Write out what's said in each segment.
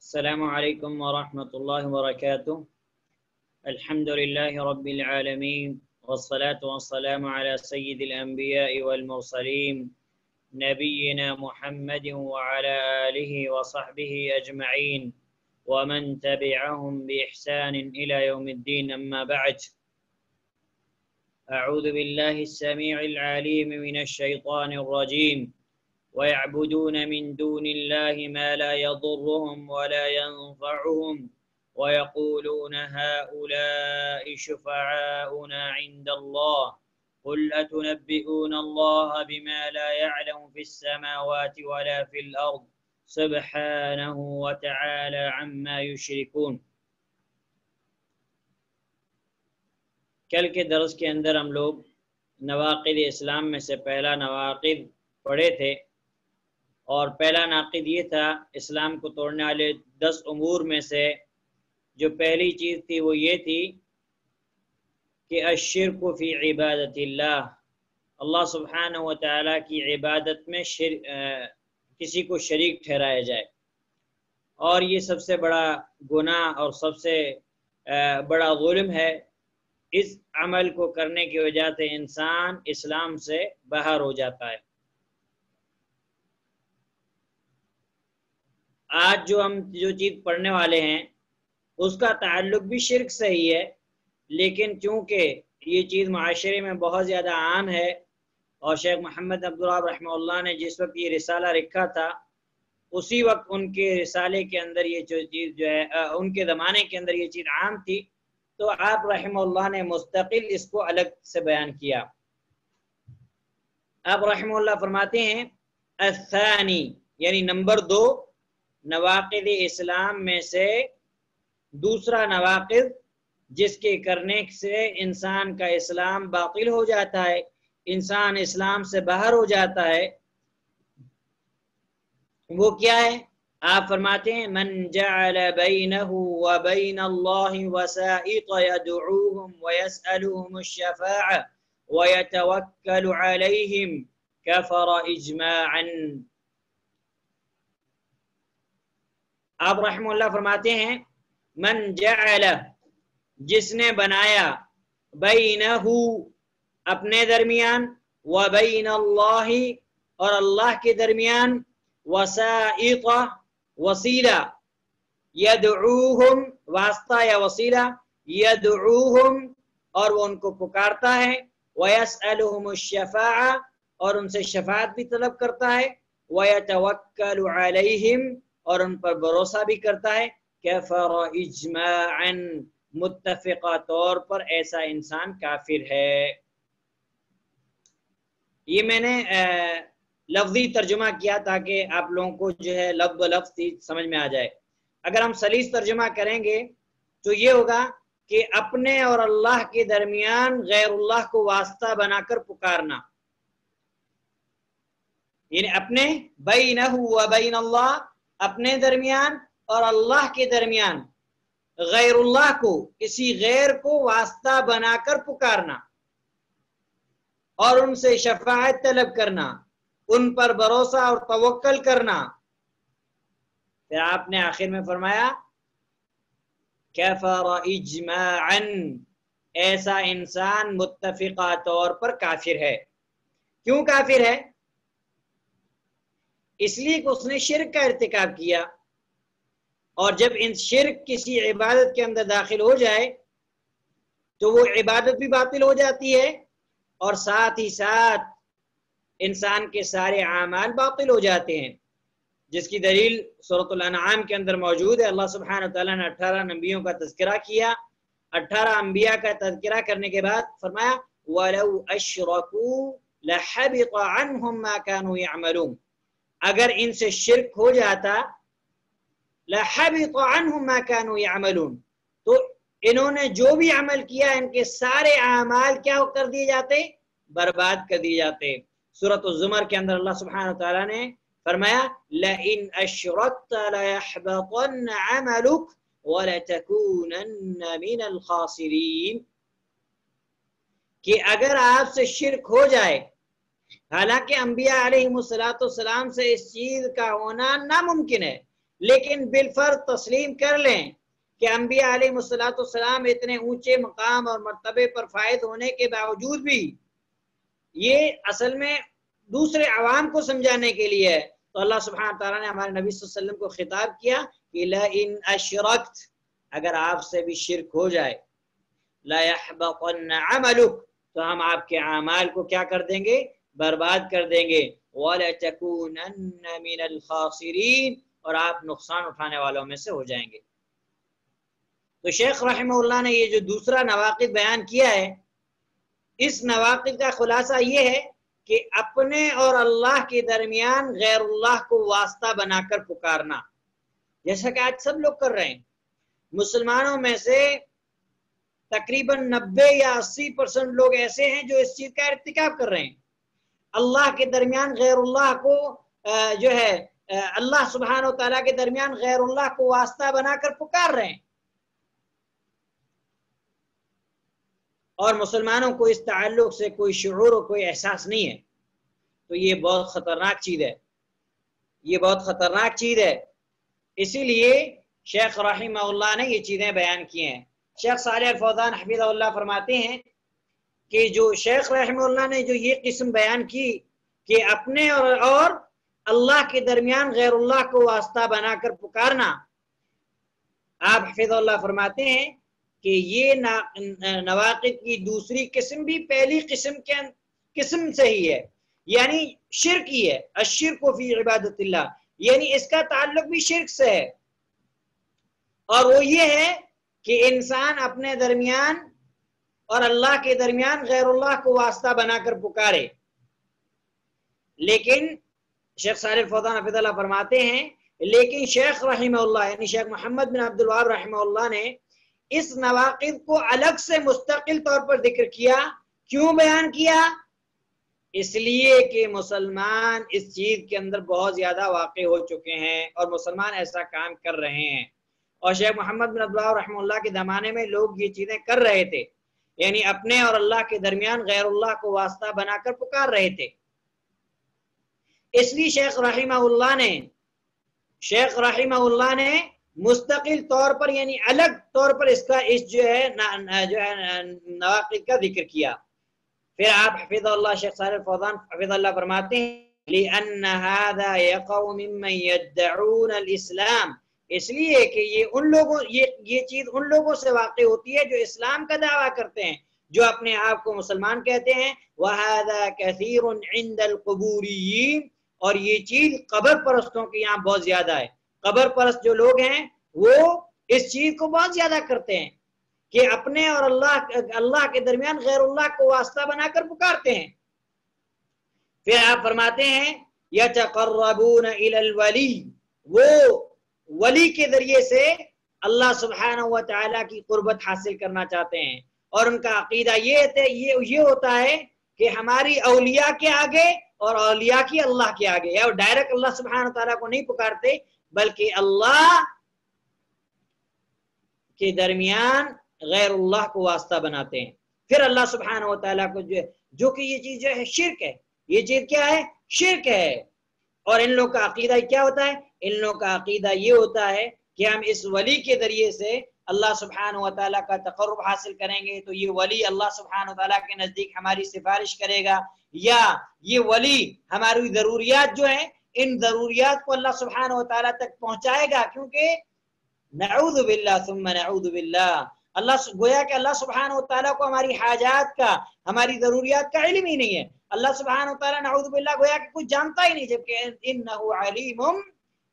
السلام علیکم ورحمۃ اللہ وبرکاتہ۔ الحمد للہ رب العالمین والصلاة والسلام على سید الانبیاء والمرسلین نبینا محمد وعلى آلہ وصحبہ اجمعین ومن تبعهم بإحسان إلى يوم الدین، اما بعد۔ اعوذ باللہ السمیع العلیم من الشیطان الرجیم وَيَعْبُدُونَ مِن دُونِ اللَّهِ مَا لَا يَضُرُّهُمْ وَلَا يَنفَعُهُمْ وَيَقُولُونَ هَؤُلَاءِ شُفَعَاؤُنَا عِندَ اللَّهِ قُلْ أَتُنَبِّئُونَ اللَّهَ بِمَا لَا يَعْلَمُ فِي السَّمَاوَاتِ وَلَا فِي الْأَرْضِ سُبْحَانَهُ وَتَعَالَى عَمَّا يُشْرِكُونَ۔ کل کے درس کے اندر ہم لوگ نواقض اسلام میں سے پہلا نواقض پڑھے تھے، اور پہلا ناقض یہ تھا اسلام کو توڑنے والے 10 امور میں سے جو پہلی چیز تھی وہ یہ تھی کہ الشرک فی عبادت اللہ سبحانہ و تعالیٰ کی عبادت میں کسی کو شریک ٹھہرایا جائے، اور یہ سب سے بڑا گناہ اور سب سے بڑا ظلم ہے۔ اس عمل کو کرنے کی وجہ سے انسان اسلام سے باہر ہو جاتا ہے۔ آج جو ہم چیز پڑھنے والے ہیں اس کا تعلق بھی شرک سے ہی ہے، لیکن چونکہ یہ چیز معاشرے میں بہت زیادہ عام ہے، اور شیخ محمد عبدالوہاب رحمہ اللہ نے جس وقت یہ رسالہ لکھا تھا اسی وقت ان کے رسالے کے اندر یہ چیز جو ہے ان کے زمانے کے اندر یہ چیز عام تھی، تو آپ رحمہ اللہ نے مستقل اس کو الگ سے بیان کیا۔ آپ رحمہ اللہ فرماتے ہیں الثانی، یعنی نمبر 2 نواقض اسلام میں سے دوسرا نواقض جس کے کرنے سے انسان کا اسلام باطل ہو جاتا ہے، انسان اسلام سے باہر ہو جاتا ہے، وہ کیا ہے؟ آپ فرماتے ہیں من جعل بینہ وبین اللہ وسائط یدعوہم ویسألوہم الشفاعہ ویتوکل علیہم کفر اجماعا۔ آپ رحمہ اللہ فرماتے ہیں من جعل، جس نے بنایا، بینہ اپنے درمیان، وبین اللہ اور اللہ کے درمیان، وسائط وسیلہ، یدعوہم واسطہ یا وسیلہ، یدعوہم اور وہ ان کو پکارتا ہے، ویسألہم الشفاعہ اور ان سے شفاعت بھی طلب کرتا ہے، ویتوکل علیہم اور ان پر بھروسہ بھی کرتا ہے، کفر اجماعا متفقہ طور پر ایسا انسان کافر ہے۔ یہ میں نے لفظی ترجمہ کیا تاکہ آپ لوگوں کو جو ہے لفظ لفظ سمجھ میں آ جائے۔ اگر ہم سلیس ترجمہ کریں گے تو یہ ہوگا کہ اپنے اور اللہ کے درمیان غیر اللہ کو واسطہ بنا کر پکارنا، یعنی اپنے بینہ و بین اللہ، اپنے درمیان اور اللہ کے درمیان غیر اللہ کو، کسی غیر کو واسطہ بنا کر پکارنا اور ان سے شفاعت طلب کرنا، ان پر بھروسہ اور توکل کرنا۔ پھر آپ نے آخر میں فرمایا کفر اجماعا، ایسا انسان متفقہ طور پر کافر ہے۔ کیوں کافر ہے؟ اس لیے کہ اس نے شرک کا ارتکاب کیا، اور جب ان شرک کسی عبادت کے اندر داخل ہو جائے تو وہ عبادت بھی باطل ہو جاتی ہے، اور ساتھ ہی ساتھ انسان کے سارے اعمال باطل ہو جاتے ہیں، جس کی دلیل سورۃ الانعام کے اندر موجود ہے۔ اللہ سبحانہ وتعالیٰ نے 18 نبیوں کا تذکرہ کیا، 18 انبیاء کا تذکرہ کرنے کے بعد فرمایا وَلَوْ أَشْرَكُوا لَحَبِطَ عَنْهُمْ مَا كَانُوا يَعْمَلُونَ، اگر ان سے شرک ہو جاتا لَحَبِطَ عَنْهُمْ مَا كَانُوا يَعْمَلُونَ، تو انہوں نے جو بھی عمل کیا ان کے سارے اعمال کیا کر دیے جاتے؟ برباد کر دیے جاتے۔ سورۃ الزمر کے اندر اللہ سبحانہ وتعالیٰ نے فرمایا لَإِنْ أَشْرَكْتَ لَيَحْبَطَنَّ عَمَلُكَ وَلَتَكُونَنَّ مِنَ الْخَاسِرِينَ، کہ اگر آپ سے شرک ہو جائے، حالانکہ انبیاء علیہ السلام سے اس چیز کا ہونا ناممکن ہے، لیکن بالفرض تسلیم کر لیں کہ انبیاء علیہ السلام اتنے اونچے مقام اور مرتبے پر فائز ہونے کے باوجود بھی یہ اصل میں دوسرے عوام کو سمجھانے کے لیے ہے. تو اللہ سبحانہ تعالیٰ نے ہمارے نبی صلی اللہ علیہ وسلم کو خطاب کیا کہ لئن اشرکت، اگر آپ سے بھی شرک ہو جائے، لَيَحْبَطَنَّ عَمَلُكَ، تو ہم آپ کے اعمال کو کیا کر دیں گے؟ برباد کر دیں گے. وَلَتَكُونَنَّ مِنَ الْخَاسِرِينَ، اور آپ نقصان اٹھانے والوں میں سے ہو جائیں گے. تو شیخ رحمہ اللہ نے یہ جو دوسرا نواقض بیان کیا ہے، اس نواقض کا خلاصہ یہ ہے کہ اپنے اور اللہ کے درمیان غیر اللہ کو واسطہ بنا کر پکارنا، جیسا کہ آج سب لوگ کر رہے ہیں. مسلمانوں میں سے تقریباً 90 یا 80% لوگ ایسے ہیں جو اس چیز کا ارتکاب کر رہے ہیں. اللہ کے درمیان غیر اللہ کو جو ہے اللہ سبحانہ و تعالیٰ کے درمیان غیر اللہ کو واسطہ بنا کر پکار رہے ہیں، اور مسلمانوں کو اس تعلق سے کوئی شعور اور کوئی احساس نہیں ہے. تو یہ بہت خطرناک چیز ہے، یہ بہت خطرناک چیز ہے. اسی لیے شیخ رحمہ اللہ نے یہ چیزیں بیان کی ہیں. شیخ صالح الفوزان حفظہ اللہ فرماتے ہیں کہ جو شیخ رحمہ اللہ نے جو یہ قسم بیان کی کہ اپنے اور اللہ کے درمیان غیر اللہ کو واسطہ بنا کر پکارنا، آپ حفظہ اللہ فرماتے ہیں کہ یہ نواقض کی دوسری قسم بھی پہلی قسم سے ہی ہے، یعنی شرک ہی ہے. الشرک فی عبادت اللہ، یعنی اس کا تعلق بھی شرک سے ہے، اور وہ یہ ہے کہ انسان اپنے درمیان اور اللہ کے درمیان غیر اللہ کو واسطہ بنا کر پکارے. لیکن شیخ صالح الفوزان حفظہ اللہ فرماتے ہیں لیکن شیخ رحمہ اللہ یعنی شیخ محمد بن عبد الوہاب رحمہ اللہ نے اس نواقض کو الگ سے مستقل طور پر ذکر کیا. کیوں بیان کیا؟ اس لیے کہ مسلمان اس چیز کے اندر بہت زیادہ واقع ہو چکے ہیں اور مسلمان ایسا کام کر رہے ہیں. اور شیخ محمد بن عبد الوہاب رحمہ اللہ کے زمانے میں لوگ یہ چیزیں کر رہے تھے، یعنی اپنے اور اللہ کے درمیان غیر اللہ کو واسطہ بنا کر پکار رہے تھے. اس لیے شیخ رحمہ اللہ نے مستقل طور پر یعنی الگ طور پر اس جو ہے نواقض کا ذکر کیا. پھر آپ حفظ اللہ شیخ صالح الفوزان حفظ اللہ فرماتے ہیں لِأَنَّ هَذَا يَقَوْ مِمَّنْ يَدَّعُونَ الْإِسْلَامِ، اس لیے کہ یہ چیز ان لوگوں سے واقع ہوتی ہے جو اسلام کا دعویٰ کرتے ہیں، جو اپنے آپ کو مسلمان کہتے ہیں. وَهَذَا كَثِيرٌ عِنْدَ الْقُبُورِيِّينَ، اور یہ چیز قبر پرستوں کے یہاں بہت زیادہ ہے. قبر پرست جو لوگ ہیں وہ اس چیز کو بہت زیادہ کرتے ہیں کہ اپنے اور اللہ کے درمیان غیر اللہ کو واسطہ بنا کر پکارتے ہیں. پھر آپ فرماتے ہیں یتقربون الی الولی، وہ ولی کے ذریعے سے اللہ سبحانہ و تعالیٰ کی قربت حاصل کرنا چاہتے ہیں، اور ان کا عقیدہ یہ ہوتا ہے کہ ہماری اولیاء کے آگے اور اولیاء کی اللہ کے آگے، یا ڈائریکٹ اللہ سبحانہ و تعالیٰ کو نہیں پکارتے بلکہ اللہ کے درمیان غیر اللہ کو واسطہ بناتے ہیں. پھر اللہ سبحانہ و تعالیٰ کو جو کہ یہ چیز جو ہے شرک ہے، یہ چیز کیا ہے؟ شرک ہے. اور ان لوگ کا عقیدہ کیا ہوتا ہے؟ ان لوگ کا عقیدہ یہ ہوتا ہے کہ ہم اس ولی کے ذریعے سے اللہ سبحانہ و تعالیٰ کا تقرب حاصل کریں گے، تو یہ ولی اللہ سبحانہ و تعالیٰ کے نزدیک ہماری سفارش کرے گا، یا یہ ولی ہماری ضروریات جو ہیں ان ضروریات کو اللہ سبحانہ و تعالیٰ تک پہنچائے گا. کیونکہ نعوذ باللہ ثم نعوذ باللہ، گویا کہ اللہ سبحانہ و تعالیٰ کو ہماری حاجات کا، ہماری ضروریات کا علم ہی نہیں ہے. اللہ سبحانہ و تعالیٰ نعوذ باللہ گویا کہ کچھ جانتا ہی نہیں، جبکہ انہ علیم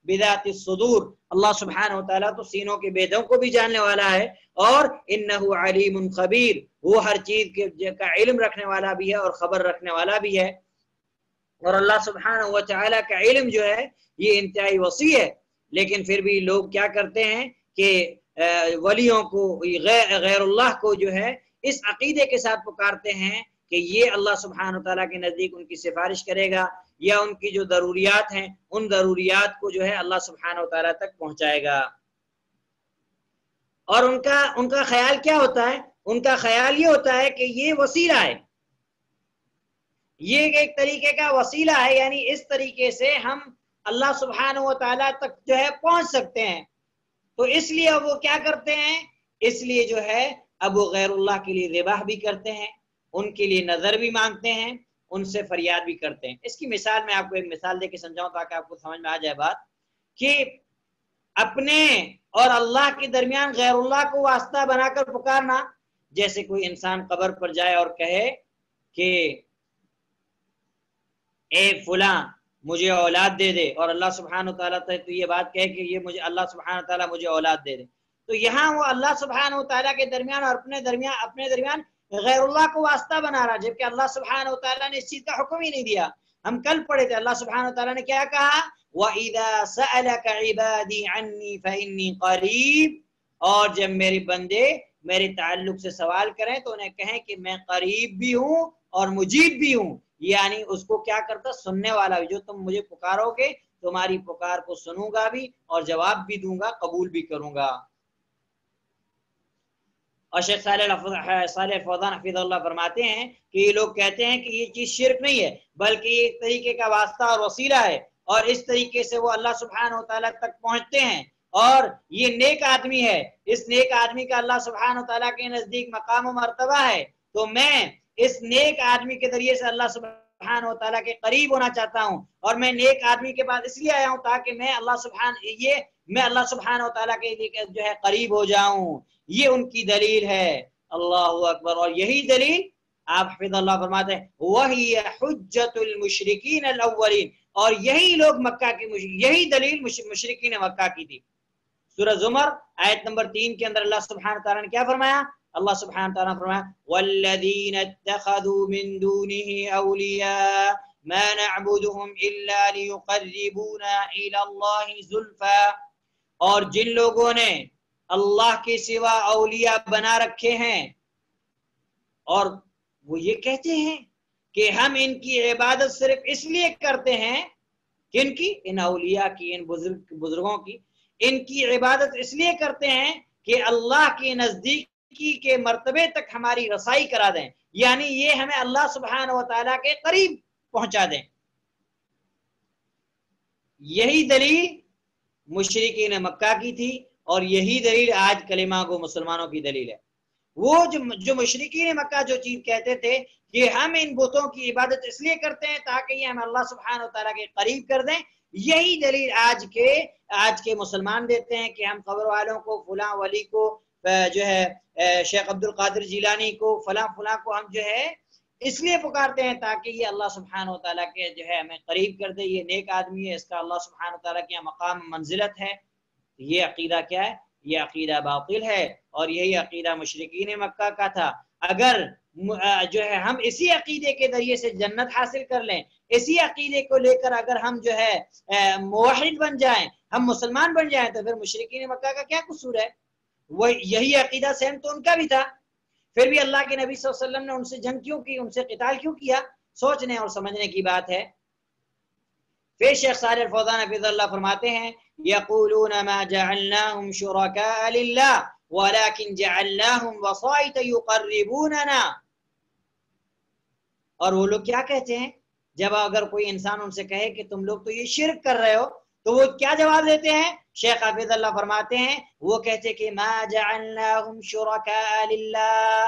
بذات الصدور، اللہ سبحانہ و تعالیٰ تو سینوں کے بیدوں کو بھی جاننے والا ہے، اور انہ علیم خبیر، وہ ہر چیز کا علم رکھنے والا بھی ہے اور خبر رکھنے والا بھی ہے. اور اللہ سبحانہ و تعالیٰ کا علم جو ہے یہ انتہائی وسیع ہے. لیکن پھر بھی لوگ کیا کرتے ہیں کہ ولیوں کو غیر اللہ کو جو ہے اس عقیدے کے ساتھ پکارتے ہیں کہ یہ اللہ سبحانہ و تعالیٰ کے نزدیک ان کی سفارش کرے گا، یا ان کی جو ضروریات ہیں ان ضروریات کو جو ہے اللہ سبحانہ و تعالیٰ تک پہنچائے گا. اور ان کا خیال کیا ہوتا ہے؟ ان کا خیال یہ ہوتا ہے کہ یہ وسیلہ ہے، یہ ایک طریقے کا وسیلہ ہے، یعنی اس طریقے سے ہم اللہ سبحانہ و تعالیٰ تک جو ہے پہنچ سکتے ہیں. تو اس لیے وہ کیا کرتے ہیں، اس لیے جو ہے اب وہ غیر اللہ کے لیے ذبح بھی کرتے ہیں، ان کے لیے نظر بھی مانگتے ہیں، ان سے فریاد بھی کرتے ہیں. اس کی مثال میں آپ کو ایک مثال دے کے سمجھاؤں تاکہ آپ کو سمجھ میں آ جائے بات، کہ اپنے اور اللہ کے درمیان غیر اللہ کو واسطہ بنا کر پکارنا. جیسے کوئی انسان قبر پر جائے اور کہے کہ اے فلاں مجھے اولاد دے دے، اور اللہ سبحانہ و تعالیٰ تو یہ بات کہے کہ یہ مجھے اللہ سبحانہ و تعالیٰ مجھے اولاد دے دے، تو یہاں وہ اللہ سبحانہ و تعالیٰ کے درمیان اور اپنے درمیان غیر اللہ کو واسطہ بنا رہا، جبکہ اللہ سبحانہ و تعالیٰ نے اس چیز کا حکم ہی نہیں دیا. ہم کل پڑھے تھے اللہ سبحانہ و تعالیٰ نے کیا کہا، وَإِذَا سَأَلَكَ عِبَادِي عَنِّي فَإِنِّي قَرِيبٌ، اور جب میرے بندے میرے تعلق سے سوال کریں تو انہیں کہیں کہ میں قریب بھی ہوں اور مجیب بھی ہوں. یعنی اس کو کیا کرتا، سننے والا بھی، جو تم مجھے پکارو گے تمہاری پکار کو سنوں گا بھی اور جواب بھی دوں گا، قبول بھی کروں گا. اور شیخ صالح فوزان حفظ اللہ فرماتے ہیں کہ یہ لوگ کہتے ہیں کہ یہ چیز شرک نہیں ہے بلکہ یہ ایک طریقے کا واسطہ اور وسیلہ ہے، اور اس طریقے سے وہ اللہ سبحانہ و تعالیٰ تک پہنچتے ہیں، اور یہ نیک آدمی ہے، اس نیک آدمی کا اللہ سبحانہ و تعالیٰ کے نزدیک مقام و مرتبہ ہے. تو میں اس نیک آدمی کے ذریعے سے اللہ سبحانہ و تعالیٰ کے قریب ہونا چاہتا ہوں، اور میں نیک آدمی کے پاس اس لیے آیا ہوں تاکہ میں اللہ سبحانہ و تعالیٰ کے جو ہے قریب ہو جاؤں. یہ ان کی دلیل ہے. اللہ اکبر. اور یہی دلیل آپ حفظ اللہ فرماتے ہیں وہی حجت المشرکین الاولین، اور یہی لوگ مکہ کی یہی دلیل مشرکین مکہ کی تھی. سورہ زمر آیت نمبر 3 کے اندر اللہ سبحانہ تعالیٰ نے کیا فرمایا، اللہ سبحانہ تعالیٰ نے فرمایا والذین اتخذوا من دونه اولیاء ما نعبدهم الا ليقربونا الى الله زلفا، اور جن لوگوں نے اللہ کے سوا اولیاء بنا رکھے ہیں اور وہ یہ کہتے ہیں کہ ہم ان کی عبادت صرف اس لیے کرتے ہیں، کن کی، ان اولیاء کی، ان بزرگوں کی، ان کی عبادت اس لیے کرتے ہیں کہ اللہ کے نزدیکی کے مرتبے تک ہماری رسائی کرا دیں، یعنی یہ ہمیں اللہ سبحانہ و تعالیٰ کے قریب پہنچا دیں. یہی دلیل مشرکین مکہ کی تھی اور یہی دلیل آج کلمہ کو مسلمانوں کی دلیل ہے. وہ جو مشرکین مکہ جو چیز کہتے تھے کہ ہم ان بتوں کی عبادت اس لیے کرتے ہیں تاکہ یہ ہمیں اللہ سبحانہ و تعالیٰ کے قریب کر دیں، یہی دلیل آج کے مسلمان دیتے ہیں کہ ہم قبر والوں کو، فلاں ولی کو، جو ہے شیخ عبد القادر جیلانی کو، فلاں کو ہم جو ہے اس لیے پکارتے ہیں تاکہ یہ اللہ سبحانہ و تعالیٰ کے جو ہے ہمیں قریب کر دے، یہ نیک آدمی ہے، اس کا اللہ سبحانہ و تعالیٰ کے مقام منزلت ہے. یہ عقیدہ کیا ہے؟ یہ عقیدہ باطل ہے، اور یہی عقیدہ مشرکین مکہ کا تھا. اگر جو ہے ہم اسی عقیدے کے ذریعے سے جنت حاصل کر لیں، اسی عقیدے کو لے کر اگر ہم جو ہے موحد بن جائیں، ہم مسلمان بن جائیں، تو پھر مشرکین مکہ کا کیا قصور ہے؟ وہ یہی عقیدہ سیم تو ان کا بھی تھا، پھر بھی اللہ کے نبی صلی اللہ علیہ وسلم نے ان سے جنگ کیوں کی، ان سے قتال کیوں کیا؟ سوچنے اور سمجھنے کی بات ہے. پھر شیخ صالح الفوزان حفظ اللہ فرماتے ہیں یقولون ما جعلناهم شرکاء للہ ولكن جعلناهم وسائط يقربوننا، اور وہ لوگ کیا کہتے ہیں جب اگر کوئی انسان ان سے کہے کہ تم لوگ تو یہ شرک کر رہے ہو، تو وہ کیا جواب دیتے ہیں؟ شیخ حافظ اللہ فرماتے ہیں وہ کہتے کہ ما جعلناهم شرکاء للہ،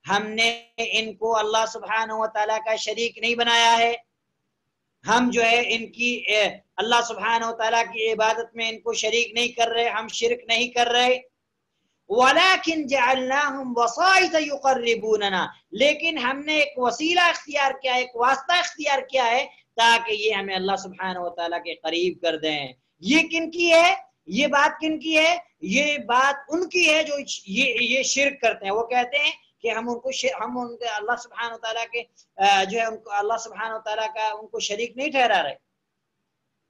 ہم نے ان کو اللہ سبحانہ و تعالیٰ کا شریک نہیں بنایا ہے، ہم جو ہے ان کی اللہ سبحانہ و تعالیٰ کی عبادت میں ان کو شریک نہیں کر رہے، ہم شرک نہیں کر رہے. وَلَكِنْ جَعَلْنَاهُمْ وَسَائِطَ يُقَرِّبُونَنَا، لیکن ہم نے ایک وسیلہ اختیار کیا، ایک واسطہ اختیار کیا ہے تاکہ یہ ہمیں اللہ سبحانہ و تعالیٰ کے قریب کر دیں. یہ کن کی ہے؟ یہ بات کن کی ہے؟ یہ بات ان کی ہے جو یہ شرک کرتے ہیں. وہ کہتے ہیں کہ ہم ان کے اللہ سبحانہ و تعالیٰ کے جو ہے ان کو اللہ سبحانہ و تعالیٰ کا ان کو شریک نہیں ٹھہرا رہے،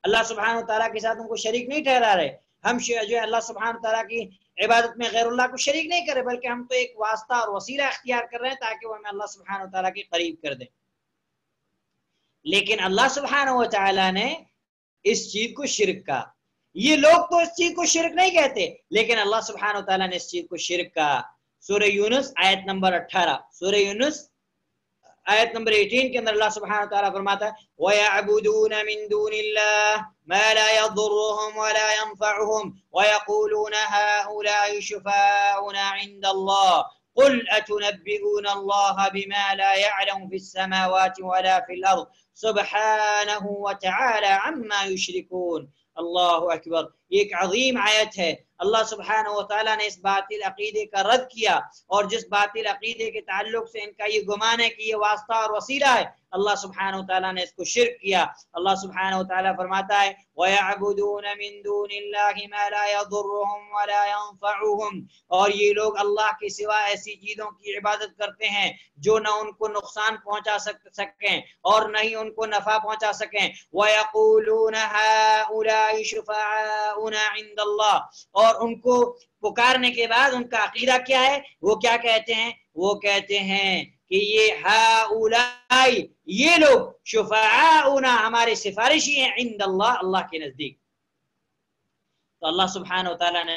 اللہ سبحانہ و تعالیٰ کے ساتھ ان کو شریک نہیں ٹھہرا رہے، ہم جو ہے اللہ سبحانہ و تعالیٰ کی عبادت میں غیر اللہ کو شریک نہیں کرے، بلکہ ہم تو ایک واسطہ اور وسیلہ اختیار کر رہے ہیں تاکہ وہ ہمیں اللہ سبحانہ و تعالیٰ کے قریب کر دیں. لیکن اللہ سبحانہ و تعالیٰ نے اس چیز کو شرک کہا. یہ لوگ تو اس چیز کو شرک نہیں کہتے، لیکن اللہ سبحانہ و تعالیٰ نے اس چیز کو شرک کہا. سورہ یونس آیت نمبر 18، سورہ یونس آیت نمبر 18 کے اندر اللہ سبحانہ وتعالی فرماتا ہے وَيَعْبُدُونَ مِن دُونِ اللَّهِ مَا لَا يَضُرُّهُمْ وَلَا يَنفَعُهُمْ وَيَقُولُونَ هَؤُلَاءِ شُفَعَاؤُنَا عِندَ اللَّهِ قُلْ أَتُنَبِّئُونَ اللَّهَ بِمَا لَا يَعْلَمُ فِي السَّمَاوَاتِ وَلَا فِي الْأَرْضِ سُبْحَانَهُ وَتَعَالَى عَمَّا يُشْرِكُونَ۔ اللہ اکبر، یہ ایک عظیم آیت ہے۔ اللہ سبحانہ وتعالیٰ نے اس باطل عقیدے کا رد کیا، اور جس باطل عقیدے کے تعلق سے ان کا یہ گمان ہے کہ یہ واسطہ اور وسیلہ ہے، اللہ سبحانہ وتعالیٰ نے اس کو شرک کیا۔ اللہ سبحانہ وتعالیٰ فرماتا ہے وَيَعْبُدُونَ مِن دُونِ اللَّهِ مَا لَا يَضُرُّهُمْ وَلَا يَنفَعُهُمْ، اور یہ لوگ اللہ کے سوا ایسی چیزوں کی عبادت کرتے ہیں جو نہ ان کو نقصان پہنچا سکیں اور نہ ہی ان کو نفع پہنچا سکیں۔ وَيَقُولُونَ هَؤُلَاءِ شُفَعَاؤُنَا عِندَ اللَّهِ، اور ان کو پکارنے کے بعد ان کا عقیدہ کیا ہے؟ وہ کیا کہتے ہیں؟ وہ کہتے ہیں کہ یہ ہؤلاء، یہ لوگ شفعاؤنا، ہمارے سفارشی ہیں، عند اللہ، اللہ کے نزدیک۔ تو اللہ سبحانہ وتعالیٰ نے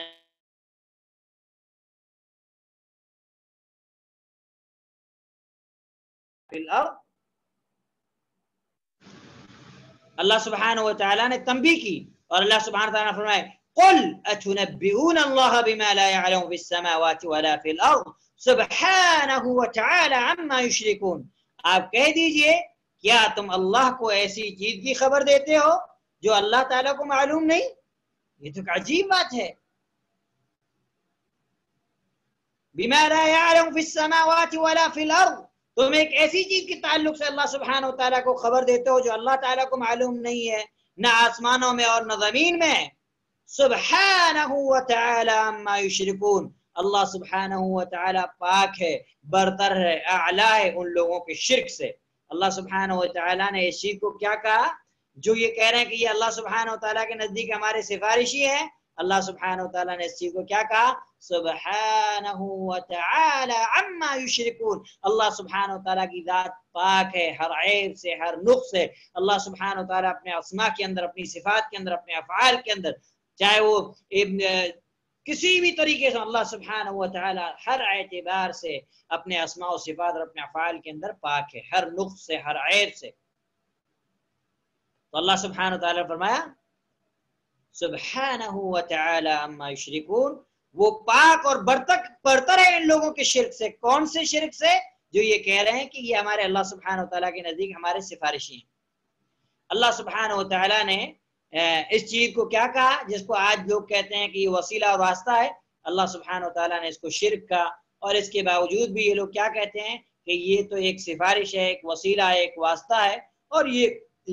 اللہ سبحانہ وتعالیٰ نے تنبیہ کی، اور اللہ سبحانہ وتعالیٰ نے فرمایا قل اتنبئون اللہ بما لا يعلم في السماوات ولا في الارض سبحانہ وتعالی عما یشرکون۔ آپ کہہ دیجئے کیا تم اللہ کو ایسی چیز کی خبر دیتے ہو جو اللہ تعالیٰ کو معلوم نہیں؟ یہ تو عجیب بات ہے۔ بما لا يعلم في السماوات ولا في الارض، تم ایک ایسی چیز کے تعلق سے اللہ سبحانہ وتعالیٰ کو خبر دیتے ہو جو اللہ تعالیٰ کو معلوم نہیں ہے، نہ آسمانوں میں اور نہ زمین میں۔ سبحانہ وتعالی عما یشرکون، اللہ سبحانہ وتعالی پاک ہے، برتر ہے، اعلی ہے ان لوگوں کے شرک سے۔ اللہ سبحانہ وتعالی نے اس چیز کو کیا کہا؟ جو یہ کہہ رہے ہیں کہ یہ اللہ سبحانہ وتعالی کے نزدیک ہمارے سفارشی ہیں، اللہ سبحانہ وتعالی نے اس چیز کو کیا کہا؟ سبحانہ وتعالی عما یشرکون، اللہ سبحانہ وتعالی کی ذات پاک ہے ہر عیب سے، ہر نقص سے۔ اللہ سبحانہ وتعالی اپنے اسماء کے اندر، اپنی صفات کے اندر، اپنے افعال کے اندر، چاہے وہ کسی بھی طریقے سے، اللہ سبحانہ وتعالی ہر اعتبار سے اپنے اسماء و صفات اور اپنے افعال کے اندر پاک ہے، ہر نقص سے، ہر عیب سے۔ تو اللہ سبحانہ وتعالی نے فرمایا سبحانہ وتعالی عما یشرکون، وہ پاک اور برتر ہے ان لوگوں کے شرک سے۔ کون سے شرک سے؟ جو یہ کہہ رہے ہیں کہ یہ ہمارے اللہ سبحانہ وتعالی کے نزدیک ہمارے سفارشی ہیں۔ اللہ سبحانہ وتعالی نے اس چیز کو کیا کہا جس کو آج لوگ کہتے ہیں کہ یہ وسیلہ اور واسطہ ہے؟ اللہ سبحانہ وتعالی نے اس کو شرک کہا، اور اس کے باوجود بھی یہ لوگ کیا کہتے ہیں کہ یہ تو ایک سفارش ہے، ایک وسیلہ ہے، ایک واسطہ ہے۔ اور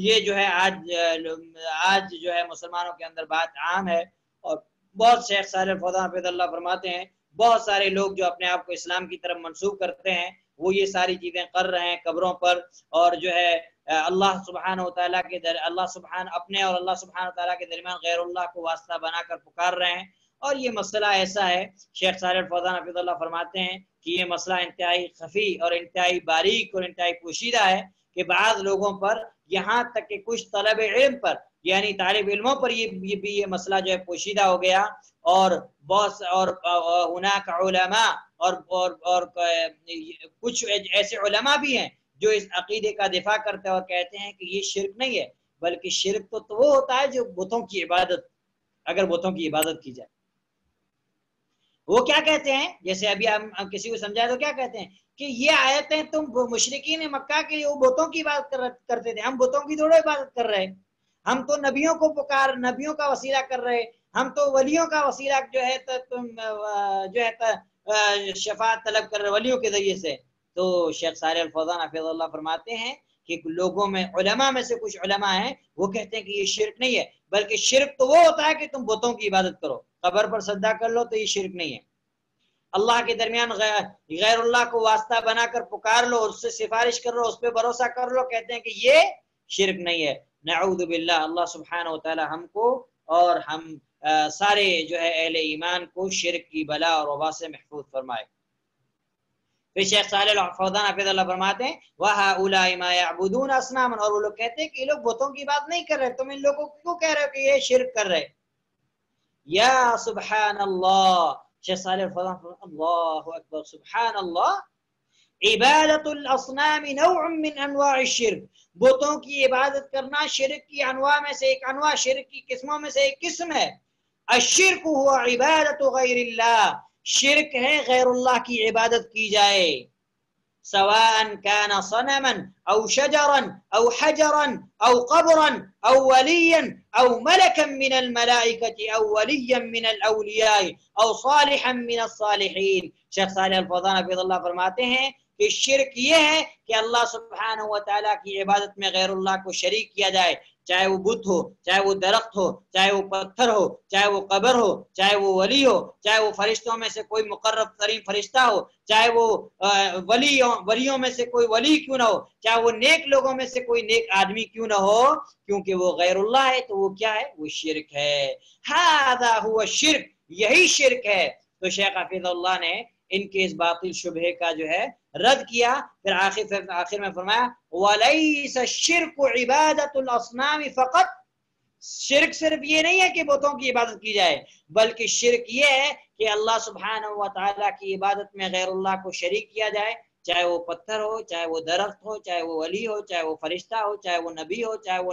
یہ جو ہے آج جو ہے مسلمانوں کے اندر بات عام ہے، اور بہت شیخ صالح الفوزان حفظہ اللہ فرماتے ہیں بہت سارے لوگ جو اپنے آپ کو اسلام کی طرف منسوب کرتے ہیں وہ یہ ساری چیزیں کر رہے ہیں قبروں پر، اور جو ہے اللہ سبحانہ وتعالیٰ کے اللہ سبحانہ اپنے اور اللہ سبحانہ وتعالیٰ کے درمیان غیر اللہ کو واسطہ بنا کر پکار رہے ہیں۔ اور یہ مسئلہ ایسا ہے، شیخ صالح الفوزان حفظہ اللہ فرماتے ہیں کہ یہ مسئلہ انتہائی خفی اور انتہائی باریک اور انتہائی پوشیدہ ہے کہ بعض لوگوں پر، یہاں تک کہ کچھ طلب علم پر، یعنی طالب علموں پر یہ مسئلہ جو ہے پوشیدہ ہو گیا، اور بہت اور ہناک علماء اور کچھ ایسے علماء بھی ہیں جو اس عقیدے کا دفاع کرتے ہیں اور کہتے ہیں کہ یہ شرک نہیں ہے، بلکہ شرک تو وہ ہوتا ہے جو بتوں کی عبادت، اگر بتوں کی عبادت کی جائے۔ وہ کیا کہتے ہیں؟ جیسے ابھی ہم کسی کو سمجھائے تو کیا کہتے ہیں کہ یہ آیتیں تم مشرکین مکہ کے وہ بتوں کی عبادت کرتے تھے، ہم بتوں کی تھوڑی عبادت کر رہے، ہم تو نبیوں کو نبیوں کا وسیلہ کر رہے، ہم تو ولیوں کا وسیلہ جو ہے تم جو ہے شفاعت طلب کر رہے ولیوں کے ذریعے سے۔ تو شیخ صالح الفوزان حفظہ اللہ فرماتے ہیں کہ لوگوں میں، علماء میں سے کچھ علماء ہیں وہ کہتے ہیں کہ یہ شرک نہیں ہے، بلکہ شرک تو وہ ہوتا ہے کہ تم بتوں کی عبادت کرو، قبر پر سجدہ کر لو، تو یہ شرک نہیں ہے۔ اللہ کے درمیان غیر اللہ کو واسطہ بنا کر پکار لو، اس سے سفارش کر لو، اس پہ بھروسہ کر لو، کہتے ہیں کہ یہ شرک نہیں ہے۔ نعوذ باللہ، اللہ سبحانہ وتعالی ہم کو اور ہم سارے جو ہے اہل ایمان کو شرک کی بلا اور وبا سے محفوظ فرمائے۔ پھر شیخ صالح الفوزان حفظہ اللہ فرماتے ہیں وَهَؤُلَاءِ مَا يَعْبُدُونَ أَصْنَامًا، اور وہ لوگ کہتے ہیں کہ یہ لوگ بتوں کی بات نہیں کر رہے، تم ان لوگوں کو کیوں کہہ رہے ہو کہ یہ شرک کر رہے؟ یا سبحان اللہ، شیخ صالح الفوزان اللہ اکبر، سبحان اللہ، عبادت الاصنام نوع من انواع الشرک، بتوں کی عبادت کرنا شرک کی انواع میں سے ایک، انواع شرک کی قسموں میں سے ایک قسم ہے۔ الشرک ہوا عبادت غیر اللہ، شرک ہے غیر اللہ کی عبادت کی جائے، سواء كان صنما او شجرا او حجرا او قبرا او وليا او ملكا من الملائكة او وليا من الاولیاء او صالحا من الصالحین۔ شیخ صالح الفوزان حفظ اللہ فرماتے ہیں کہ شرک یہ ہے کہ اللہ سبحانہ و تعالیٰ کی عبادت میں غیر اللہ کو شریک کیا جائے، چاہے وہ بت ہو، چاہے وہ درخت ہو، چاہے وہ پتھر ہو، چاہے وہ قبر ہو، چاہے وہ ولی ہو، چاہے وہ فرشتوں میں سے کوئی مقرب ترین فرشتہ ہو، چاہے وہ ولیوں میں سے کوئی ولی کیوں نہ ہو، چاہے وہ نیک لوگوں میں سے کوئی نیک آدمی کیوں نہ ہو، کیونکہ وہ غیر اللہ ہے تو وہ کیا ہے؟ وہ شرک ہے۔ ھذا ھو الشرک، یہی شرک ہے۔ تو شیخ حفظ اللہ نے ان کے اس باطل شبہ کا جو ہے رد کیا، پھر آخر میں فرمایا وَلَيْسَ الشِّرْكُ عِبَادَةُ الْأَصْنَامِ فقط، شرک صرف یہ نہیں ہے کہ بتوں کی عبادت کی جائے، بلکہ شرک یہ ہے کہ اللہ سبحانہ و تعالیٰ کی عبادت میں غیر اللہ کو شریک کیا جائے، چاہے وہ پتھر ہو، چاہے وہ درخت ہو، چاہے وہ ولی ہو، چاہے وہ فرشتہ ہو، چاہے وہ نبی ہو، چاہے وہ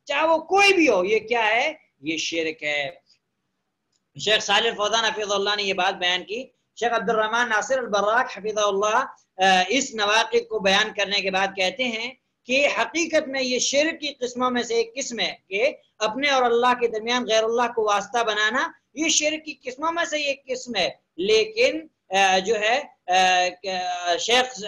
چاہے وہ کوئی بھی ہو، یہ کیا ہے؟ یہ شرک ہے۔ شیخ صالح الفوزان حفظ اللہ نے یہ بات بیان کی۔ شیخ عبد الرحمن ناصر البراق حفظ اللہ اس نواقض کو بیان کرنے کے بعد کہتے ہیں کہ حقیقت میں یہ شرک کی قسموں میں سے ایک قسم ہے کہ اپنے اور اللہ کے درمیان غیر اللہ کو واسطہ بنانا، یہ شرک کی قسموں میں سے ایک قسم ہے، لیکن جو ہے شیخ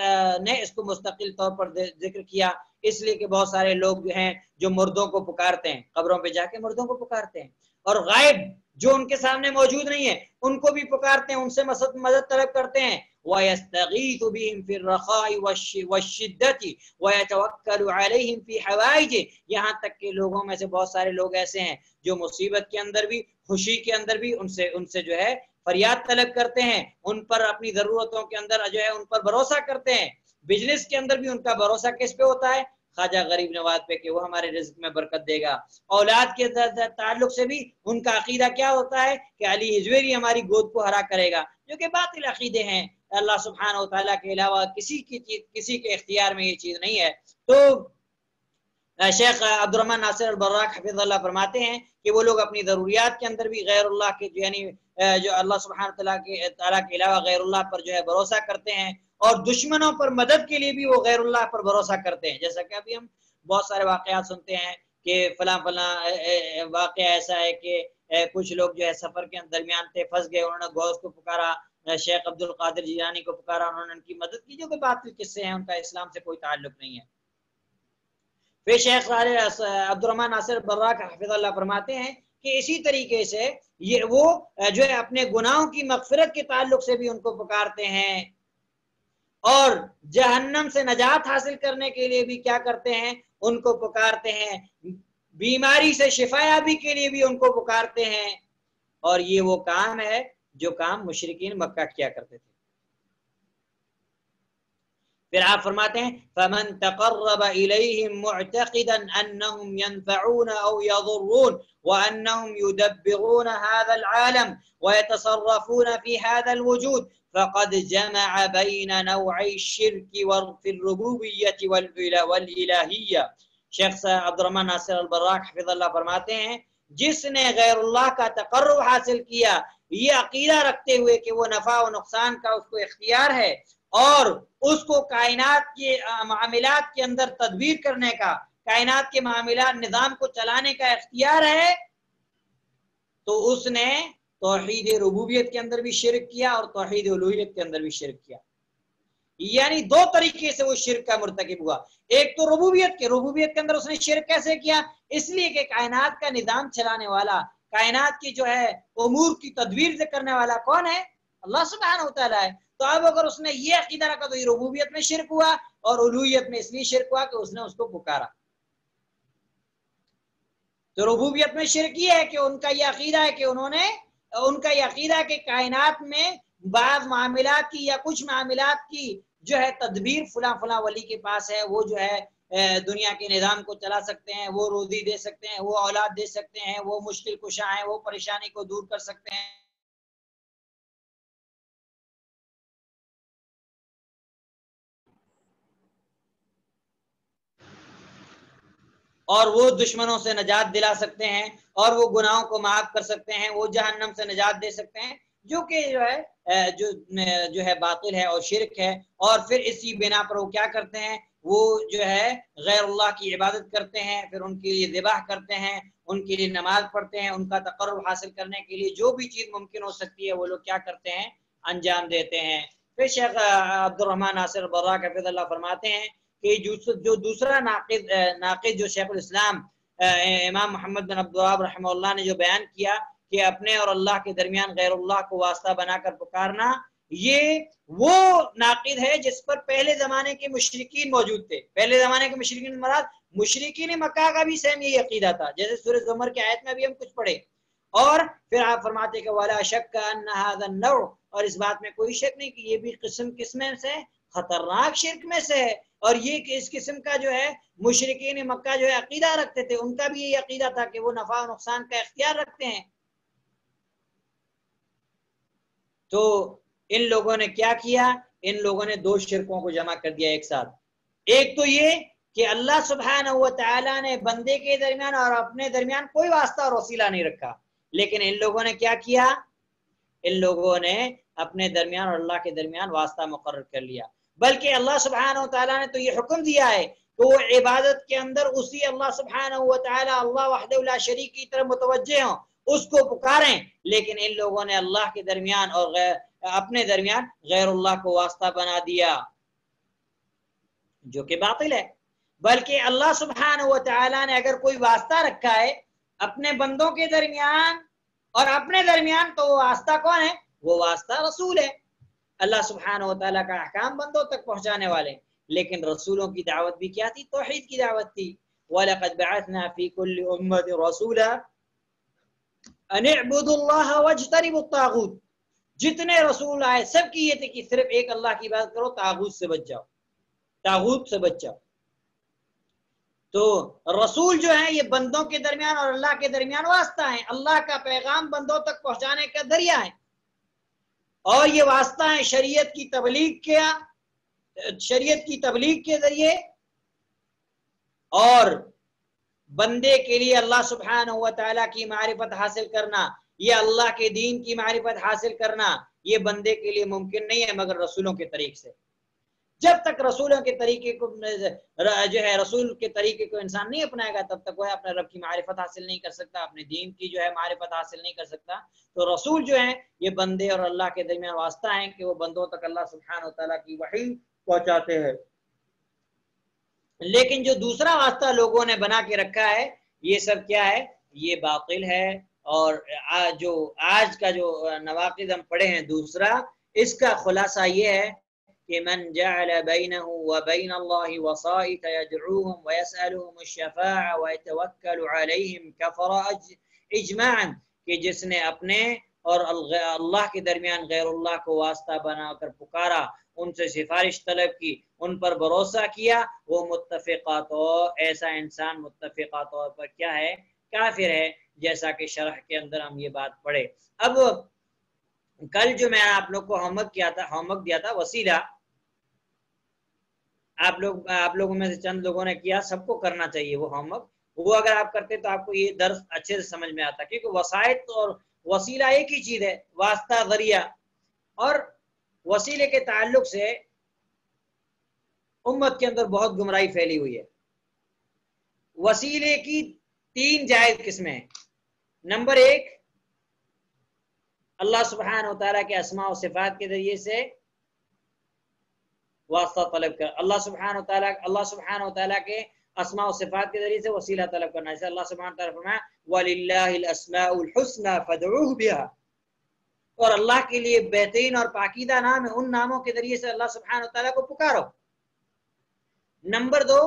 نے اس کو مستقل طور پر ذکر کیا، اس لیے کہ بہت سارے لوگ جو ہیں جو مردوں کو پکارتے ہیں، قبروں پہ جا کے مردوں کو پکارتے ہیں، اور غائب جو ان کے سامنے موجود نہیں ہے ان کو بھی پکارتے ہیں، ان سے مدد طلب کرتے ہیں۔ وَيَسْتَغِيثُ بِهِمْ فِي الرَّخَاءِ وَالشِّدَّةِ وَيَتَوَكَّلُ عَلَيْهِمْ فِي حَوَائِجِهِ، یہاں تک کہ لوگوں میں سے بہت سارے لوگ ایسے ہیں جو مصیبت کے اندر بھی، خوشی کے اندر بھی ان سے جو ہے فریاد طلب کرتے ہیں، ان پر اپنی ضرورتوں کے اندر جو ہے ان پر بھروسہ کرتے ہیں۔ بزنس کے اندر بھی ان کا بھروسہ کس پہ ہوتا ہے؟ خواجہ غریب نواز پہ، کہ وہ ہمارے رزق میں برکت دے گا۔ اولاد کے تعلق سے بھی ان کا عقیدہ کیا ہوتا ہے کہ علی ہجویری ہماری گود کو ہرا کرے گا، جو کہ باطل عقیدے ہیں۔ اللہ سبحانہ و تعالیٰ کے علاوہ کسی کے اختیار میں یہ چیز نہیں ہے۔ تو شیخ عبد الرحمن ناصر البراق حفظ اللہ فرماتے ہیں کہ وہ لوگ اپنی ضروریات کے اندر بھی غیر اللہ کے یعنی جو اللہ سبحانہ تعالیٰ کے علاوہ غیر اللہ پر جو ہے بھروسہ کرتے ہیں، اور دشمنوں پر مدد کے لیے بھی وہ غیر اللہ پر بھروسہ کرتے ہیں۔ جیسا کہ ابھی ہم بہت سارے واقعات سنتے ہیں کہ فلاں واقعہ ایسا ہے کہ کچھ لوگ جو ہے سفر کے درمیان تھے، پھنس گئے، انہوں نے غوث کو پکارا، شیخ عبد القادر جیلانی کو پکارا، انہوں نے ان کی مدد کی، جو کہ باطل قصے ہیں، ان کا اسلام سے کوئی تعلق نہیں ہے۔ پھر شیخ عبد الرحمن ناصر البراق حفظ اللہ فرماتے ہیں کہ اسی طریقے سے یہ وہ جو ہے اپنے گناہوں کی مغفرت کے تعلق سے بھی ان کو پکارتے ہیں، اور جہنم سے نجات حاصل کرنے کے لیے بھی کیا کرتے ہیں؟ ان کو پکارتے ہیں، بیماری سے شفا یابی کے لیے بھی ان کو پکارتے ہیں، اور یہ وہ کام ہے جو کام مشرکین مکہ کیا کرتے تھے۔ پھر آپ فرماتے ہیں فَمَن تَقَرَّبَ إِلَيْهِمْ مُعْتَقِدًا أَنَّهُمْ يَنْفَعُونَ أَوْ يَضُرُّونَ وَأَنَّهُمْ يُدَبِّرُونَ هَذَا الْعَالَمَ وَيَتَصَرَّفُونَ فِي هَذَا الْوُجُودِ فَقَدْ جَمَعَ بَيْنَ نَوْعَيْ الشِّرْكِ فِي الرُّبُوبِيَّةِ وَالْإِلَٰهِيَّةِ۔ شیخ عبد الرحمن ناصر البراق حفظ اللہ فرماتے ہیں جس نے غیر اللہ کا تقرب حاصل کیا یہ عقیدہ رکھتے ہوئے کہ وہ نفع و نقصان کا اس کو اختیار ہے، اور اس کو کائنات کے معاملات کے اندر تدبیر کرنے کا، کائنات کے معاملات نظام کو چلانے کا اختیار ہے، تو اس نے توحید ربوبیت کے اندر بھی شرک کیا اور توحید الوہیت کے اندر بھی شرک کیا۔ یعنی دو طریقے سے وہ شرک کا مرتکب ہوا۔ ایک تو ربوبیت کے اندر اس نے شرک کیسے کیا؟ اس لیے کہ کائنات کا نظام چلانے والا، کائنات کی جو ہے امور کی تدبیر کرنے والا کون ہے؟ اللہ سبحانہ وتعالی ہے۔ تو اب اگر اس نے یہ عقیدہ رکھا تو یہ ربوبیت میں شرک ہوا، اور الوہیت میں اس لیے شرک ہوا کہ اس نے اس کو پکارا۔ تو ربوبیت میں شرک یہ ہے کہ ان کا یہ عقیدہ ہے کہ ان کا یہ عقیدہ ہے کہ کائنات میں بعض معاملات کی یا کچھ معاملات کی جو ہے تدبیر فلاں فلاں ولی کے پاس ہے، وہ جو ہے دنیا کے نظام کو چلا سکتے ہیں، وہ روزی دے سکتے ہیں، وہ اولاد دے سکتے ہیں، وہ مشکل کشا ہیں، وہ پریشانی کو دور کر سکتے ہیں۔ اور وہ دشمنوں سے نجات دلا سکتے ہیں اور وہ گناہوں کو معاف کر سکتے ہیں، وہ جہنم سے نجات دے سکتے ہیں، جو کہ جو ہے باطل ہے اور شرک ہے۔ اور پھر اسی بنا پر وہ کیا کرتے ہیں، وہ جو ہے غیر اللہ کی عبادت کرتے ہیں، پھر ان کے لیے ذبح کرتے ہیں، ان کے لیے نماز پڑھتے ہیں، ان کا تقرب حاصل کرنے کے لیے جو بھی چیز ممکن ہو سکتی ہے وہ لوگ کیا کرتے ہیں، انجام دیتے ہیں۔ پھر شیخ عبد الرحمن ناصر البراق حفظ اللہ فرماتے ہیں کہ جو دوسرا ناقد جو شیخ الاسلام امام محمد بن عبد الوہاب رحمہ اللہ نے جو بیان کیا کہ اپنے اور اللہ کے درمیان غیر اللہ کو واسطہ بنا کر پکارنا، یہ وہ ناقد ہے جس پر پہلے زمانے کے مشرکین موجود تھے۔ پہلے زمانے کے مشرکین مراد مشرکین مکہ کا بھی سیم یہی عقیدہ تھا، جیسے سورہ زمر کی آیت میں ابھی ہم کچھ پڑھے۔ اور پھر آپ فرماتے کہ وَلَا شَكَّ أَنَّ هَذَا النَّوْعُ، اور اس بات میں کوئی شک نہیں کہ یہ بھی قسم کس میں سے، خطرناک شرک میں سے ہے۔ اور یہ اس قسم کا جو ہے مشرکین مکہ جو ہے عقیدہ رکھتے تھے، ان کا بھی یہ عقیدہ تھا کہ وہ نفع و نقصان کا اختیار رکھتے ہیں۔ تو ان لوگوں نے کیا کیا، ان لوگوں نے دو شرکوں کو جمع کر دیا ایک ساتھ۔ ایک تو یہ کہ اللہ سبحانہ و تعالی نے بندے کے درمیان اور اپنے درمیان کوئی واسطہ اور وسیلہ نہیں رکھا، لیکن ان لوگوں نے کیا کیا، ان لوگوں نے اپنے درمیان اور اللہ کے درمیان واسطہ مقرر کر لیا۔ بلکہ اللہ سبحانہ و تعالیٰ نے تو یہ حکم دیا ہے کہ وہ عبادت کے اندر اسی اللہ سبحانہ و تعالیٰ اللہ وحدہ لا شریک کی طرف متوجہ ہوں، اس کو پکاریں، لیکن ان لوگوں نے اللہ کے درمیان اور اپنے درمیان غیر اللہ کو واسطہ بنا دیا، جو کہ باطل ہے۔ بلکہ اللہ سبحانہ و تعالیٰ نے اگر کوئی واسطہ رکھا ہے اپنے بندوں کے درمیان اور اپنے درمیان، تو وہ واسطہ کون ہے، وہ واسطہ رسول ہے۔ اللہ سبحانہ و تعالیٰ کا احکام بندوں تک پہنچانے والے، لیکن رسولوں کی دعوت بھی کیا تھی، توحید کی دعوت تھی۔ وَلَقَدْ بَعَثْنَا فِي كُلِّ أُمَّةٍ رَسُولًا أَنِ اعْبُدُوا اللَّهَ وَاجْتَنِبُوا الطَّاغُوتَ، جتنے رسول آئے سب کی یہ تھی کہ صرف ایک اللہ کی عبادت کرو، طاغوت سے بچ جاؤ، طاغوت سے بچ جاؤ۔ تو رسول جو ہیں یہ بندوں کے درمیان اور اللہ کے درمیان واسطہ ہیں، اللہ کا پیغام بندوں تک پہنچانے کا ذریعہ ہے، اور یہ واسطہ ہے شریعت کی تبلیغ کے ذریعے، اور بندے کے لیے اللہ سبحانہ و تعالیٰ کی معرفت حاصل کرنا، یہ اللہ کے دین کی معرفت حاصل کرنا، یہ بندے کے لیے ممکن نہیں ہے مگر رسولوں کے طریق سے۔ جب تک رسولوں کے طریقے کو جو ہے رسول کے طریقے کو انسان نہیں اپنائے گا، تب تک وہ اپنے رب کی معرفت حاصل نہیں کر سکتا، اپنے دین کی جو ہے معرفت حاصل نہیں کر سکتا۔ تو رسول جو ہیں یہ بندے اور اللہ کے درمیان واسطہ ہیں کہ وہ بندوں تک اللہ سبحانہ و تعالیٰ کی وحی پہنچاتے ہیں۔ لیکن جو دوسرا واسطہ لوگوں نے بنا کے رکھا ہے، یہ سب کیا ہے، یہ باطل ہے۔ اور جو آج کا جو نواقض ہم پڑھے ہیں دوسرا، اس کا خلاصہ یہ ہے کہ من جعل بینہ وبین اللہ وسائط یدعوهم ویسألهم الشفاعة ویتوکل علیہم کفر اجماعا، کہ جس نے اپنے اور اللہ کے درمیان غیر اللہ کو واسطہ بنا کر پکارا، ان سے سفارش طلب کی، ان پر بھروسہ کیا، وہ متفقہ طور، ایسا انسان متفقہ طور پر کیا ہے، کافر ہے، جیسا کہ شرح کے اندر ہم یہ بات پڑھے۔ اب کل جو میں آپ لوگ کو ہوم ورک دیا تھا وسیلہ، آپ لوگوں میں سے چند لوگوں نے کیا، سب کو کرنا چاہیے وہ ہوم ورک، وہ اگر آپ کرتے تو آپ کو یہ درس اچھے سے سمجھ میں آتا، کیونکہ وسائط اور وسیلہ ایک ہی چیز ہے، واسطہ، ذریعہ۔ اور وسیلے کے تعلق سے امت کے اندر بہت گمراہی پھیلی ہوئی ہے۔ وسیلے کی 3 جائز قسمیں ہیں۔ نمبر 1، اللہ سبحانہ و تعالیٰ کے اسماء و صفات کے ذریعے سے واسطہ طلب کر، اللہ سبحانہ و تعالیٰ کے اسماء و صفات کے ذریعے سے وسیلہ طلب کرنا، جیسے اللہ سبحانہ و تعالیٰ فرمایا وَلِلَّهِ الْأَسْمَاءُ الْحُسْنَى فَادْعُوهُ بِهَا، اور اللہ کے لیے بہترین اور پاکیزہ نام ہے، ان ناموں کے ذریعے سے اللہ سبحانہ و تعالیٰ کو پکارو۔ نمبر 2،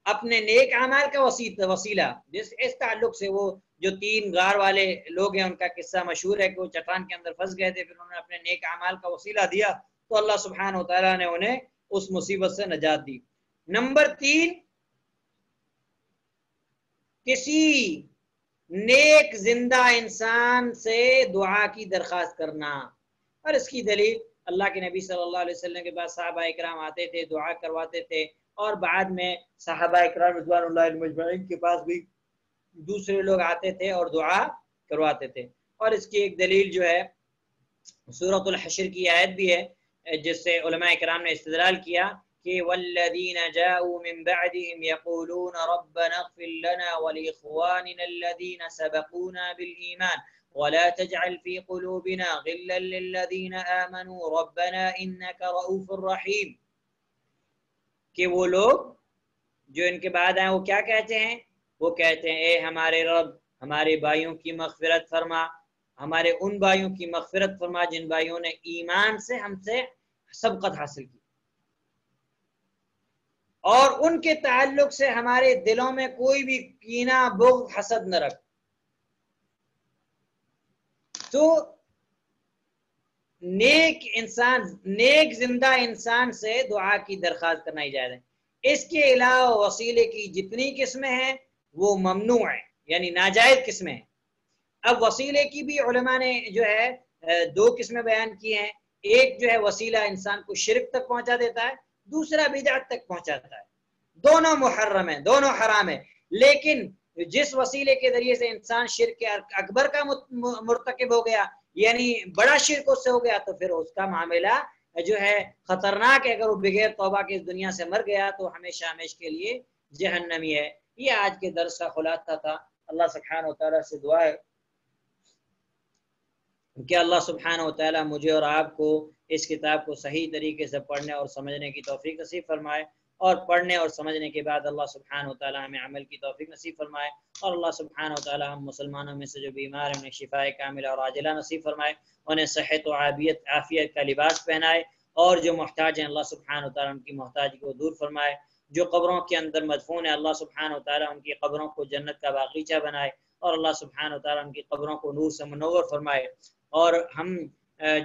اپنے نیک اعمال کا وسیلہ، اس تعلق سے وہ جو 3 غار والے لوگ ہیں ان کا قصہ مشہور ہے کہ وہ چٹان کے اندر پھنس گئے تھے، پھر انہوں نے اپنے نیک اعمال کا وسیلہ دیا تو اللہ سبحانہ و تعالیٰ نے انہیں اس مصیبت سے نجات دی۔ نمبر 3، کسی نیک زندہ انسان سے دعا کی درخواست کرنا، اور اس کی دلیل اللہ کے نبی صلی اللہ علیہ وسلم کے پاس صحابہ اکرام آتے تھے، دعا کرواتے تھے، اور بعد میں صحابہ اکرام رضوان اللہ علیہم اجمعین کے پاس بھی دوسرے لوگ آتے تھے اور دعا کرواتے تھے. اور اس کی ایک دلیل جو ہے سورۃ الحشر کی آیت بھی ہے جس سے علماء کرام نے استدلال کیا کہ والذین جاءوا من بعدهم یقولون ربنا اغفر لنا ولاخواننا الذین سبقونا بالایمان ولا تجعل في قلوبنا غلا للذین آمنوا ربنا انك رؤوف رحیم. کہ وہ لوگ جو ان کے بعد آئے وہ کیا کہتے ہیں؟ وہ کہتے ہیں اے ہمارے رب ہمارے بھائیوں کی مغفرت فرما، ہمارے ان بھائیوں کی مغفرت فرما جن بھائیوں نے ایمان سے ہم سے سبقت حاصل کی، اور ان کے تعلق سے ہمارے دلوں میں کوئی بھی کینہ بغض حسد نہ رکھ. تو نیک انسان، نیک زندہ انسان سے دعا کی درخواست کرنا ہی جائز ہے. اس کے علاوہ وسیلے کی جتنی قسمیں ہیں وہ ممنوع ہیں، یعنی ناجائز قسمیں ہیں. اب وسیلے کی بھی علماء نے جو ہے دو قسمیں بیان کی ہیں. ایک جو ہے وسیلہ انسان کو شرک تک پہنچا دیتا ہے، دوسرا بدعت تک پہنچاتا ہے. دونوں محرم ہیں، دونوں حرام ہیں. لیکن جس وسیلے کے ذریعے سے انسان شرک اکبر کا مرتکب ہو گیا، یعنی بڑا شرک اس سے ہو گیا، تو پھر اس کا معاملہ جو ہے خطرناک ہے. اگر وہ بغیر توبہ کے اس دنیا سے مر گیا تو ہمیشہ ہمیشہ کے لیے جہنمی ہے. یہ آج کے درس کا خلاصہ تھا. اللہ سبحانہ و تعالیٰ سے دعا ہے کہ اللہ سبحانہ و تعالیٰ مجھے اور آپ کو اس کتاب کو صحیح طریقے سے پڑھنے اور سمجھنے کی توفیق نصیب فرمائے، اور پڑھنے اور سمجھنے کے بعد اللہ سبحانہ و تعالیٰ ہمیں عمل کی توفیق نصیب فرمائے، اور اللہ سبحانہ و تعالیٰ ہم مسلمانوں میں سے جو بیمار ہیں انہیں شفاء کاملہ اور عاجلہ نصیب فرمائے، انہیں صحت و عافیت کا لباس پہنائے، اور جو محتاج ہیں اللہ سبحانہ و تعالیٰ ان کی محتاجی کو دور فرمائے. جو قبروں کے اندر مدفون ہیں اللہ سبحانہ و تعالیٰ ان کی قبروں کو جنت کا باغیچہ بنائے، اور اللہ سبحانہ و تعالیٰ ان کی قبروں کو نور سے منور فرمائے. اور ہم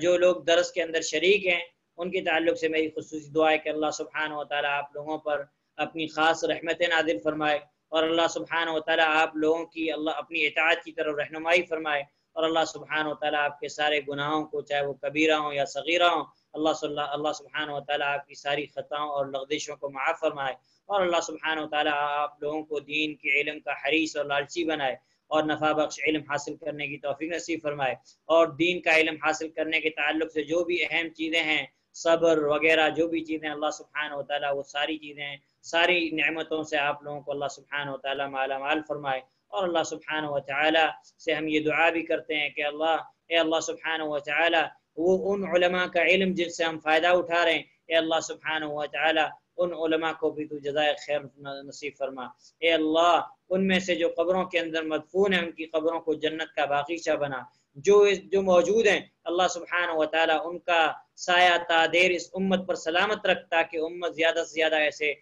جو لوگ درس کے اندر شریک ہیں ان کے تعلق سے میری خصوصی دعا ہے کہ اللہ سبحانہ و تعالیٰ آپ لوگوں پر اپنی خاص رحمتیں نازل فرمائے، اور اللہ سبحانہ و تعالیٰ آپ لوگوں کی اپنی اطاعت کی طرف رہنمائی فرمائے، اور اللہ سبحانہ و تعالیٰ آپ کے سارے گناہوں کو، چاہے وہ کبیرہ ہوں یا صغیرہ ہوں، اللہ سبحانہ و تعالیٰ آپ کی ساری خطاؤں اور لغزشوں کو معاف فرمائے، اور اللہ سبحانہ و تعالیٰ آپ لوگوں کو دین کے علم کا حریص اور لالچی بنائے، اور نفع بخش علم حاصل کرنے کی توفیق نصیب فرمائے. اور دین کا علم حاصل کرنے کے تعلق سے جو بھی اہم چیزیں ہیں، صبر وغیرہ جو بھی چیزیں اللہ سبحانہ و تعالیٰ وہ ساری چیزیں ہیں، ساری نعمتوں سے آپ لوگوں کو اللہ سبحانہ و تعالیٰ مالا مال فرمائے. اور اللہ سبحانہ و تعالیٰ سے ہم یہ دعا بھی کرتے ہیں کہ اے اللہ سبحانہ و تعالیٰ وہ ان علماء کا علم جن سے ہم فائدہ اٹھا رہے ہیں، اے اللہ سبحانہ و تعالیٰ ان علماء کو بھی تو جزائے خیر نصیب فرما. اے اللہ ان میں سے جو قبروں کے اندر مدفون ہیں ان کی قبروں کو جنت کا باغیچہ بنا، جو موجود ہیں اللہ سبحانہ و تعالیٰ ان کا سایہ تا دیر اس امت پر سلامت رکھتا کہ امت زیادہ سے زیادہ ایسے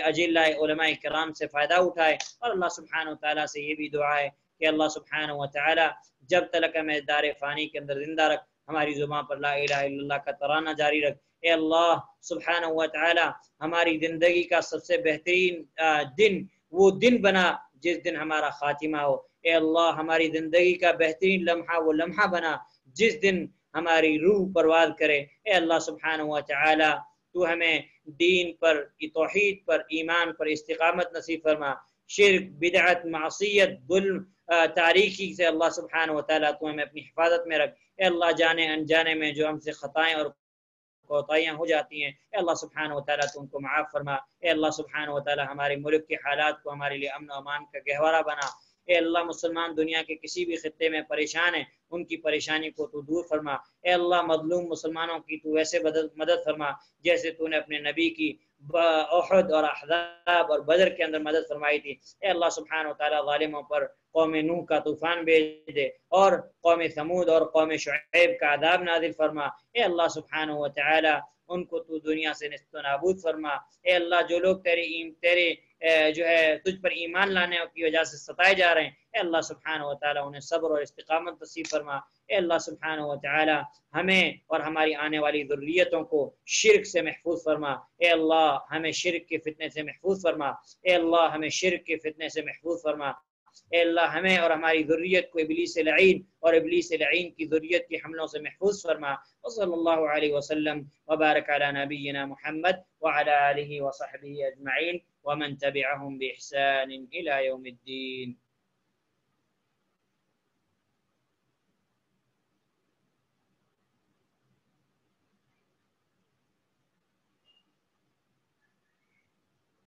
اجلہ علماء کرام سے فائدہ اٹھائے. اور اللہ سبحانہ و تعالیٰ سے یہ بھی دعا ہے کہ اللہ سبحانہ و تعالیٰ جب تلک ہمیں دار فانی کے اندر زندہ رکھ، ہماری زبان پر لا الہ الا اللہ کا ترانہ جاری رکھ. اے اللہ سبحانہ و تعالیٰ ہماری زندگی کا سب سے بہترین دن وہ دن بنا جس دن ہمارا خاتمہ ہو. اے اللہ ہماری زندگی کا بہترین لمحہ وہ لمحہ بنا جس دن ہماری روح پرواز کرے. اے اللہ سبحانہ و تعالی تو ہمیں دین پر، توحید پر، ایمان پر استقامت نصیب فرما. شرک، بدعت، معصیت، ظلم، تاریکی سے اللہ سبحانہ و تعالی تو ہمیں اپنی حفاظت میں رکھ. اے اللہ جانے انجانے میں جو ہم سے خطائیں اور کوتاہیاں ہو جاتی ہیں اے اللہ سبحانہ و تعالیٰ تو ان کو معاف فرما. اے اللہ سبحانہ و تعالیٰ ہمارے ملک کے حالات کو ہمارے لیے امن و امان کا گہوارہ بنا. اے اللہ مسلمان دنیا کے کسی بھی خطے میں پریشان ہیں ان کی پریشانی کو تو دور فرما. اے اللہ مظلوم مسلمانوں کی تو ویسے مدد فرما جیسے تو نے اپنے نبی کی احد اور احزاب اور بدر کے اندر مدد فرمائی تھی. اے اللہ سبحانہ و تعالیٰ ظالموں پر قوم نوح کا طوفان بھیج دے اور قوم ثمود اور قوم شعیب کا عذاب نازل فرما. اے اللہ سبحانہ و تعالی ان کو تو دنیا سے نست و نابود فرما. اے اللہ جو لوگ تیرے جو ہے تجھ پر ایمان لانے کی وجہ سے ستائے جا رہے ہیں اے اللہ سبحانہ و تعالی انہیں صبر اور استقامت نصیب فرما. اے اللہ سبحانہ و تعالی ہمیں اور ہماری آنے والی ذریتوں کو شرک سے محفوظ فرما. اے اللہ ہمیں شرک کے فتنے سے محفوظ فرما. اے اللہ ہمیں شرک کے فتنے سے محفوظ فرما. اے اللہ ہمیں اور ہماری ذریت کو ابلیس لعین اور ابلیس لعین کی ذریت کی حملوں سے محفوظ فرما. وصلی اللہ علیہ وسلم وبارک علی نبینا محمد وعلی آلہ وصحبہ اجمعین ومن تبعهم بإحسان إلى يوم الدين.